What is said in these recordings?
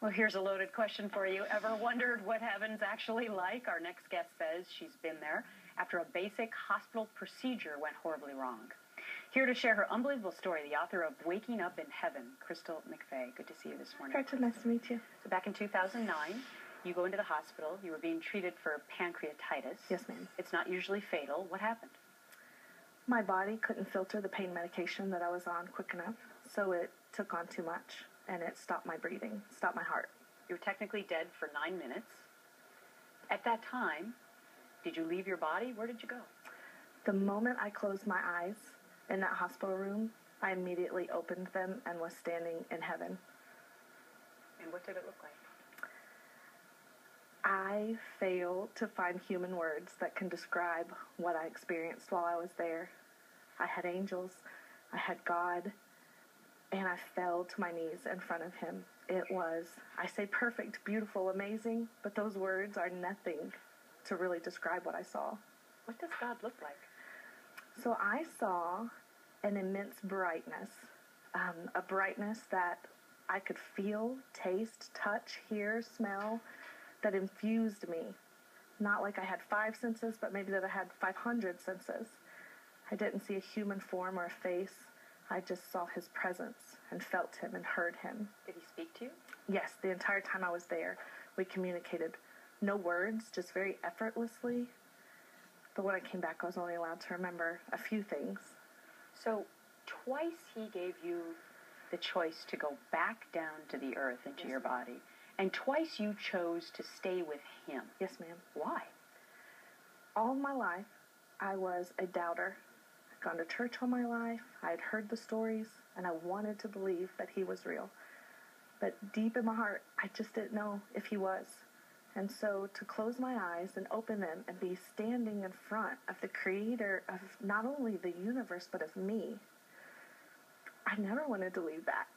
Well, here's a loaded question for you. Ever wondered what heaven's actually like? Our next guest says she's been there after a basic hospital procedure went horribly wrong. Here to share her unbelievable story, the author of Waking Up in Heaven, Crystal McVea. Good to see you this morning. Rachel, nice to meet you. So back in 2009, you go into the hospital. You were being treated for pancreatitis. Yes, ma'am. It's not usually fatal. What happened? My body couldn't filter the pain medication that I was on quick enough, so it took on too much, and it stopped my breathing, stopped my heart. You were technically dead for 9 minutes. At that time, did you leave your body? Where did you go? The moment I closed my eyes in that hospital room, I immediately opened them and was standing in heaven. And what did it look like? I fail to find human words that can describe what I experienced while I was there. I had angels, I had God, and I fell to my knees in front of him. It was, I say perfect, beautiful, amazing, but those words are nothing to really describe what I saw. What does God look like? So I saw an immense brightness, a brightness that I could feel, taste, touch, hear, smell, that infused me. Not like I had 5 senses, but maybe that I had 500 senses. I didn't see a human form or a face. I just saw his presence and felt him and heard him. Did he speak to you? Yes, the entire time I was there, we communicated. No words, just very effortlessly. But when I came back, I was only allowed to remember a few things. So twice he gave you the choice to go back down to the earth into Yes, your ma'am. body. And twice you chose to stay with him. Yes, ma'am. Why? All my life, I was a doubter. I'd gone to church all my life. I had heard the stories, and I wanted to believe that he was real. But deep in my heart, I just didn't know if he was. And so to close my eyes and open them and be standing in front of the creator of not only the universe, but of me, I never wanted to leave that.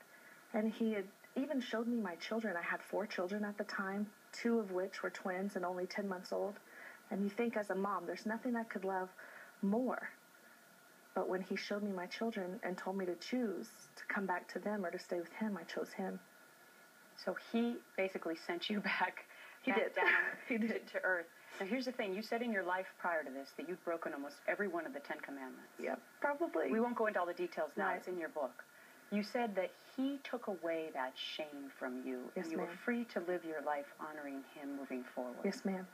And he had even showed me my children. I had 4 children at the time, 2 of which were twins and only 10 months old. And you think as a mom, there's nothing I could love more. But when he showed me my children and told me to choose to come back to them or to stay with him, I chose him. So he basically sent you back, He did. down He did. to earth. Now here's the thing. You said in your life prior to this that you'd broken almost every one of the 10 commandments. Yep, probably. We won't go into all the details now. Right. It's in your book. You said that he took away that shame from you. Yes, and you were ma'am. free to live your life honoring him moving forward. Yes, ma'am.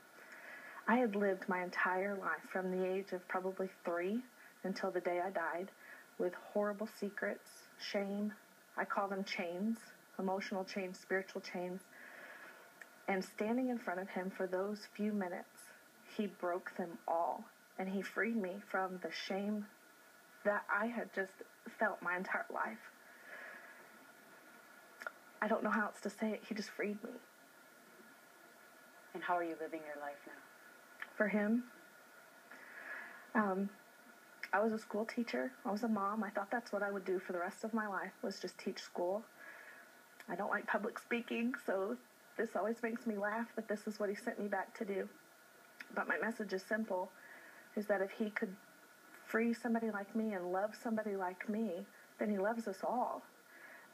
I had lived my entire life from the age of probably 3 until the day I died with horrible secrets, shame. I call them chains, emotional chains, spiritual chains. And standing in front of him for those few minutes, he broke them all. And he freed me from the shame that I had just felt my entire life. I don't know how else to say it. He just freed me. And how are you living your life now? For him, I was a school teacher. I was a mom. I thought that's what I would do for the rest of my life, was just teach school. I don't like public speaking, so this always makes me laugh that this is what he sent me back to do. But my message is simple, is that if he could free somebody like me and love somebody like me, then he loves us all.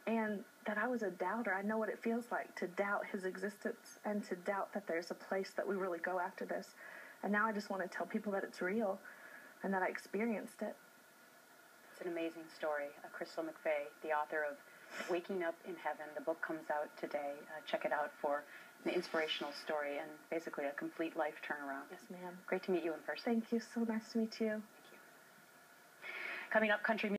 And that I was a doubter. I know what it feels like to doubt his existence and to doubt that there's a place that we really go after this. And now I just want to tell people that it's real and that I experienced it. It's an amazing story. Crystal McVea, the author of Waking Up in Heaven. The book comes out today. Check it out for an inspirational story and basically a complete life turnaround. Yes, ma'am. Great to meet you in person. Thank you. So nice to meet you. Thank you. Coming up, country music.